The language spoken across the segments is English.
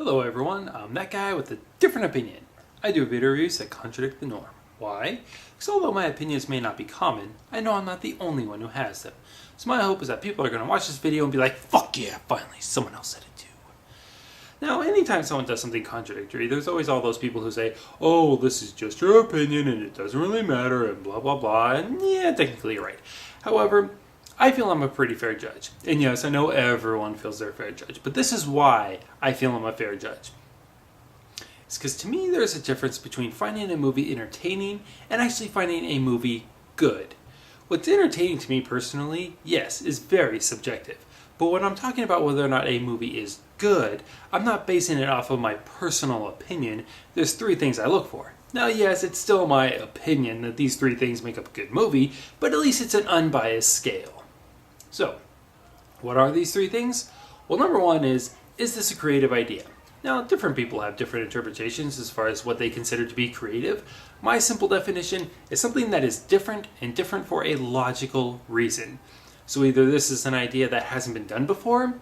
Hello everyone, I'm that guy with a different opinion. I do video reviews that contradict the norm. Why? Because although my opinions may not be common, I know I'm not the only one who has them. So my hope is that people are going to watch this video and be like, fuck yeah, finally, someone else said it too. Now, anytime someone does something contradictory, there's always all those people who say, oh, this is just your opinion and it doesn't really matter and blah blah blah, and yeah, technically you're right. However, I feel I'm a pretty fair judge. And yes, I know everyone feels they're a fair judge, but this is why I feel I'm a fair judge. It's because to me there's a difference between finding a movie entertaining and actually finding a movie good. What's entertaining to me personally, yes, is very subjective. But when I'm talking about whether or not a movie is good, I'm not basing it off of my personal opinion. There's three things I look for. Now, yes, it's still my opinion that these three things make up a good movie, but at least it's an unbiased scale. So, what are these three things? Well, number one is this a creative idea? Now, different people have different interpretations as far as what they consider to be creative. My simple definition is something that is different and different for a logical reason. So either this is an idea that hasn't been done before,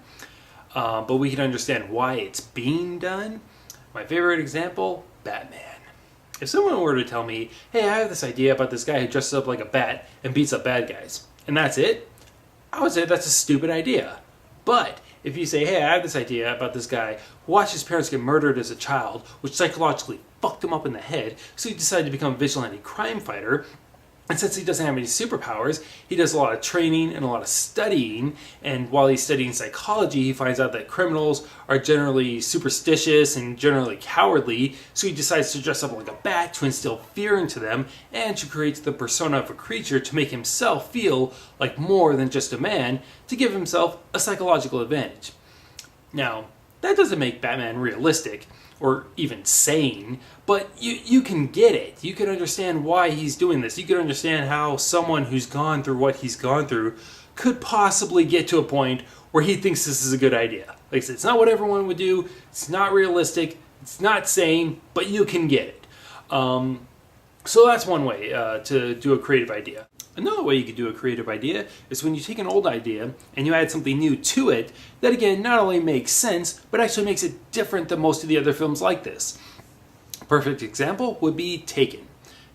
but we can understand why it's being done. My favorite example, Batman. If someone were to tell me, hey, I have this idea about this guy who dresses up like a bat and beats up bad guys, and that's it, I would say that's a stupid idea. But if you say, hey, I have this idea about this guy who watched his parents get murdered as a child, which psychologically fucked him up in the head, so he decided to become a vigilante crime fighter, and since he doesn't have any superpowers, he does a lot of training and a lot of studying, and while he's studying psychology, he finds out that criminals are generally superstitious and generally cowardly, so he decides to dress up like a bat to instill fear into them, and to create the persona of a creature to make himself feel like more than just a man, to give himself a psychological advantage. Now, that doesn't make Batman realistic, or even sane, but you can get it. You can understand why he's doing this. You can understand how someone who's gone through what he's gone through could possibly get to a point where he thinks this is a good idea. Like I said, it's not what everyone would do, it's not realistic, it's not sane, but you can get it. So that's one way to do a creative idea. Another way you could do a creative idea is when you take an old idea and you add something new to it that, again, not only makes sense, but actually makes it different than most of the other films like this. A perfect example would be Taken.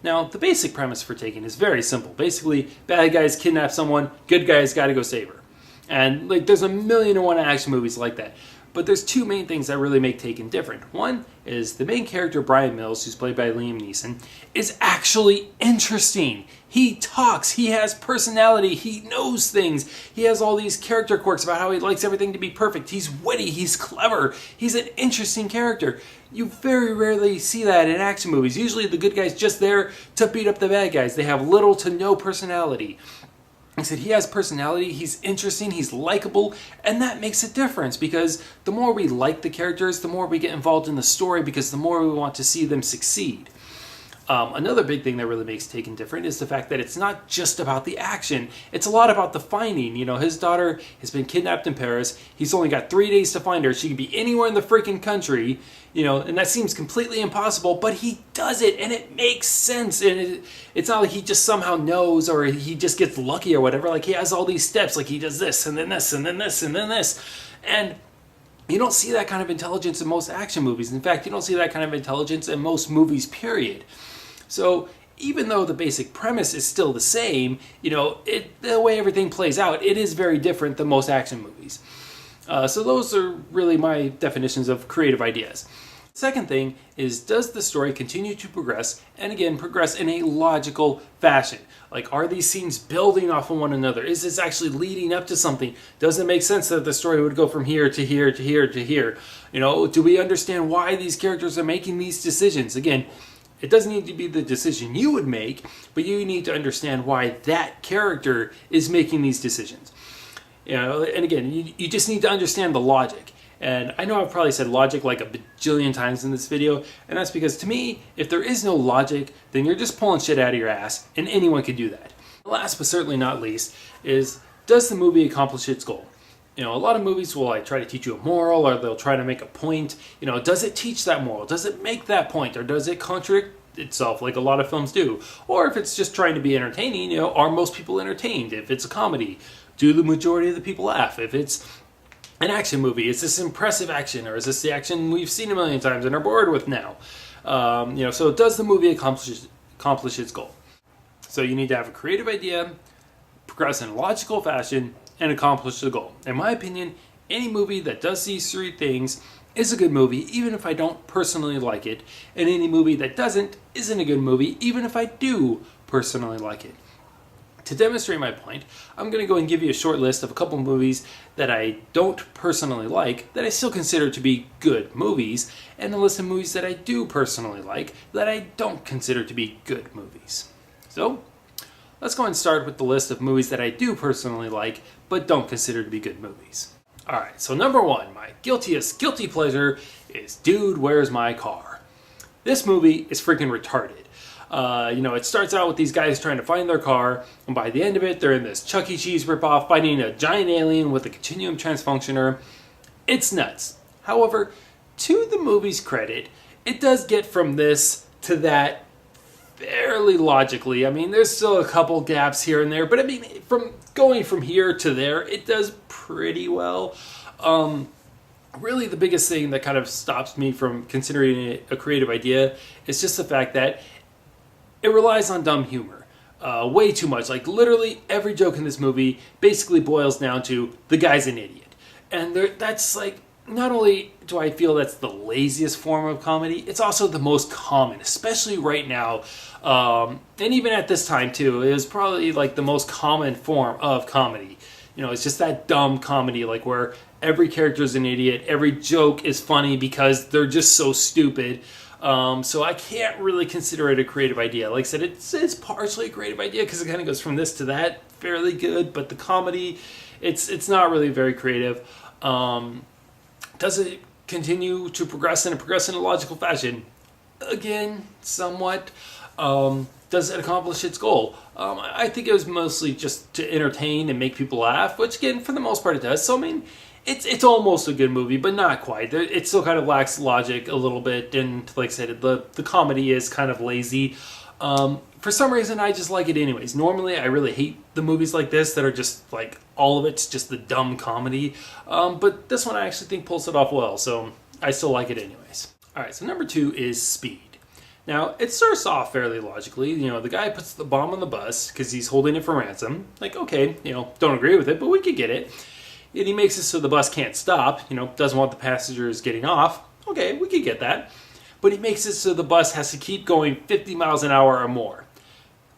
Now, the basic premise for Taken is very simple. Basically, bad guys kidnap someone, good guys gotta go save her. And there's a million and one action movies like that. But there's two main things that really make Taken different. One is the main character, Bryan Mills, who's played by Liam Neeson, is actually interesting. He talks, he has personality, he knows things, he has all these character quirks about how he likes everything to be perfect. He's witty, he's clever, he's an interesting character. You very rarely see that in action movies. Usually the good guy's just there to beat up the bad guys. They have little to no personality. I said he has personality, he's interesting, he's likable, and that makes a difference because the more we like the characters, the more we get involved in the story because the more we want to see them succeed. Another big thing that really makes Taken different is the fact that it's not just about the action. It's a lot about the finding. You know, his daughter has been kidnapped in Paris. He's only got 3 days to find her. She could be anywhere in the freaking country, you know, and that seems completely impossible, but he does it and it makes sense. And it's not like he just somehow knows or he just gets lucky or whatever. Like he has all these steps, like he does this and then this and then this and then this. And you don't see that kind of intelligence in most action movies. In fact, you don't see that kind of intelligence in most movies, period. So even though the basic premise is still the same, you know, the way everything plays out, it is very different than most action movies. So those are really my definitions of creative ideas. Second thing is, does the story continue to progress, and again, progress in a logical fashion? Like, are these scenes building off of one another? Is this actually leading up to something? Does it make sense that the story would go from here to here to here to here? You know, do we understand why these characters are making these decisions? Again, it doesn't need to be the decision you would make, but you need to understand why that character is making these decisions. You know, and again, you just need to understand the logic. And I know I've probably said logic like a bajillion times in this video, and that's because to me, if there is no logic, then you're just pulling shit out of your ass, and anyone can do that. Last but certainly not least is, does the movie accomplish its goal? You know, a lot of movies will try to teach you a moral, or they'll try to make a point. You know, does it teach that moral? Does it make that point? Or does it contradict itself like a lot of films do? Or if it's just trying to be entertaining, you know, are most people entertained? If it's a comedy, do the majority of the people laugh? If it's an action movie. It's this impressive action, or is this the action we've seen a million times and are bored with now? So does the movie accomplish its goal? So you need to have a creative idea, progress in a logical fashion, and accomplish the goal. In my opinion, any movie that does these three things is a good movie, even if I don't personally like it, and any movie that doesn't isn't a good movie, even if I do personally like it. To demonstrate my point, I'm going to go and give you a short list of a couple movies that I don't personally like, that I still consider to be good movies, and a list of movies that I do personally like, that I don't consider to be good movies. So, let's go and start with the list of movies that I do personally like, but don't consider to be good movies. Alright, so number one, my guilty pleasure is Dude, Where's My Car? This movie is freaking retarded. It starts out with these guys trying to find their car, and by the end of it, they're in this Chuck E. Cheese ripoff fighting a giant alien with a continuum transfunctioner. It's nuts. However, to the movie's credit, it does get from this to that fairly logically. I mean, there's still a couple gaps here and there, but I mean, from going from here to there, it does pretty well. Really, the biggest thing that kind of stops me from considering it a creative idea is just the fact that it relies on dumb humor. Way too much. Like, literally every joke in this movie basically boils down to the guy's an idiot. And that's like, not only do I feel that's the laziest form of comedy, it's also the most common, especially right now. And even at this time too, it was probably like the most common form of comedy. It's just that dumb comedy, like where every character is an idiot, every joke is funny because they're just so stupid. So I can't really consider it a creative idea. Like I said, it's partially a creative idea because it kind of goes from this to that, fairly good. But the comedy, it's not really very creative. Does it continue to progress in a logical fashion? Again, somewhat. Does it accomplish its goal? I think it was mostly just to entertain and make people laugh, which again, for the most part, it does. So I mean, it's almost a good movie, but not quite. It still kind of lacks logic a little bit, and like I said, the comedy is kind of lazy. For some reason, I just like it anyways. Normally, I really hate the movies like this that are just like all of it's just the dumb comedy. But this one I actually think pulls it off well, so I still like it anyways. All right, so number two is Speed. Now, it starts off fairly logically. The guy puts the bomb on the bus because he's holding it for ransom. Like, okay, don't agree with it, but we could get it. And he makes it so the bus can't stop, doesn't want the passengers getting off. Okay, we could get that. But he makes it so the bus has to keep going 50 miles an hour or more.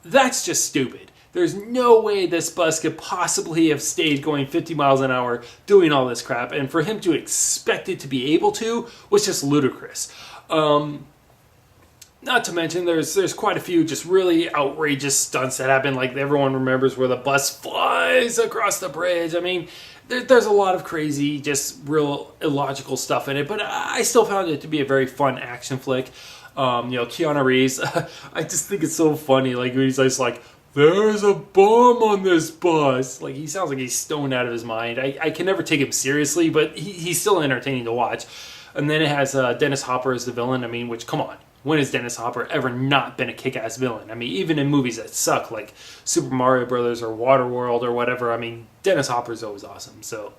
That's just stupid. There's no way this bus could possibly have stayed going 50 miles an hour doing all this crap. And for him to expect it to be able to was just ludicrous. Not to mention, there's quite a few just really outrageous stunts that happen. Like, everyone remembers where the bus flies across the bridge. I mean, there's a lot of crazy, just real illogical stuff in it. But I still found it to be a very fun action flick. Keanu Reeves, I just think it's so funny. Like, he's just like, there's a bomb on this bus. Like, he sounds like he's stoned out of his mind. I can never take him seriously, but he's still entertaining to watch. And then it has Dennis Hopper as the villain. I mean, which, come on. When has Dennis Hopper ever not been a kick-ass villain? I mean, even in movies that suck, like Super Mario Brothers or Waterworld or whatever, I mean, Dennis Hopper's always awesome. So,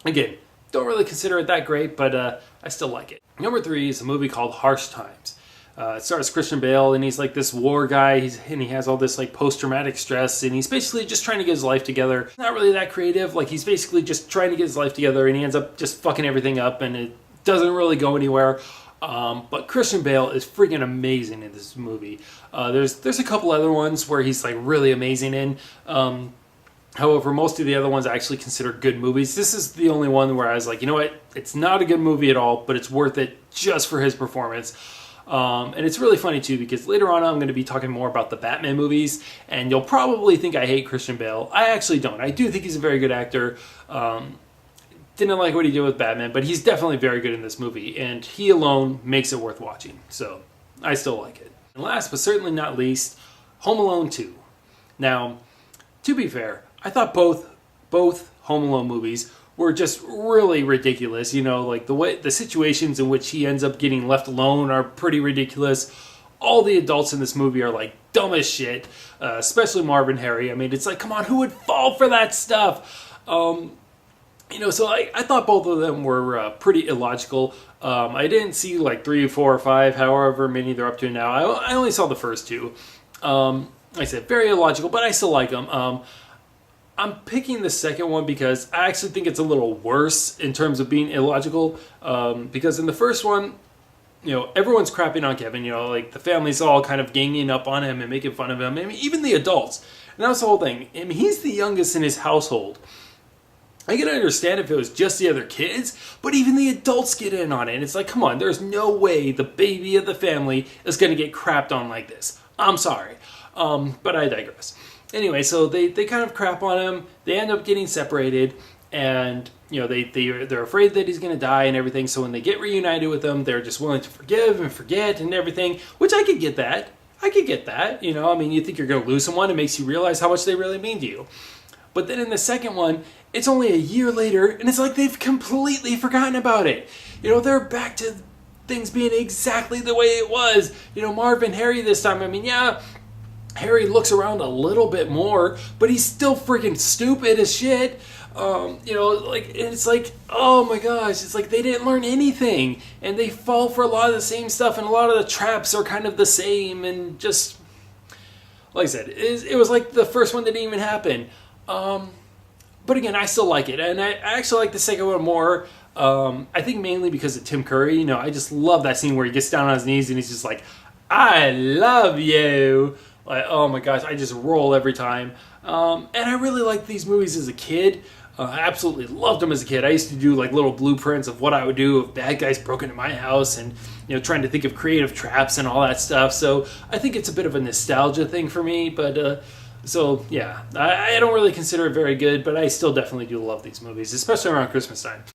again, don't really consider it that great, but I still like it. Number three is a movie called Harsh Times. It stars Christian Bale, and he's like this war guy, and he has all this like post-traumatic stress, and he's basically just trying to get his life together. Not really that creative. Like, he's basically just trying to get his life together, and he ends up just fucking everything up, and it doesn't really go anywhere. But Christian Bale is freaking amazing in this movie. There's a couple other ones where he's like really amazing in. However, most of the other ones I actually consider good movies. This is the only one where I was like, you know what? It's not a good movie at all, but it's worth it just for his performance. And it's really funny too, because later on I'm going to be talking more about the Batman movies, and you'll probably think I hate Christian Bale. I actually don't. I do think he's a very good actor. Didn't like what he did with Batman, but he's definitely very good in this movie, and he alone makes it worth watching. So, I still like it. And last but certainly not least, Home Alone 2. Now, to be fair, I thought both Home Alone movies were just really ridiculous. Like the situations in which he ends up getting left alone are pretty ridiculous. All the adults in this movie are like dumb as shit, especially Marv and Harry. I mean, it's like, come on, who would fall for that stuff? So I thought both of them were pretty illogical. I didn't see like 3, 4, or 5, however many they're up to now. I only saw the first two. Like I said, very illogical, but I still like them. I'm picking the second one because I actually think it's a little worse in terms of being illogical. Because in the first one, everyone's crapping on Kevin. Like the family's all kind of ganging up on him and making fun of him. I mean, even the adults. And that's the whole thing. I mean, he's the youngest in his household. I can understand if it was just the other kids, but even the adults get in on it. And it's like, come on, there's no way the baby of the family is going to get crapped on like this. I'm sorry. But I digress. Anyway, so they kind of crap on him. They end up getting separated. And, they're afraid that he's going to die and everything. So when they get reunited with him, they're just willing to forgive and forget and everything, which I could get that. You think you're going to lose someone. It makes you realize how much they really mean to you. But then in the second one, it's only a year later, and it's like they've completely forgotten about it. They're back to things being exactly the way it was. Marv and Harry this time, Harry looks around a little bit more, but he's still freaking stupid as shit. It's like, oh my gosh, it's like they didn't learn anything, and they fall for a lot of the same stuff, and a lot of the traps are kind of the same, and just, like I said, it was like the first one didn't even happen. But again, I still like it, and I actually like the second one more. I think mainly because of Tim Curry. I just love that scene where he gets down on his knees and he's just like, "I love you." Like, oh my gosh, I just roll every time. And I really liked these movies as a kid. I absolutely loved them as a kid. I used to do like little blueprints of what I would do if bad guys broke into my house, and trying to think of creative traps and all that stuff. So I think it's a bit of a nostalgia thing for me, but. So, yeah, I don't really consider it very good, but I still definitely do love these movies, especially around Christmas time.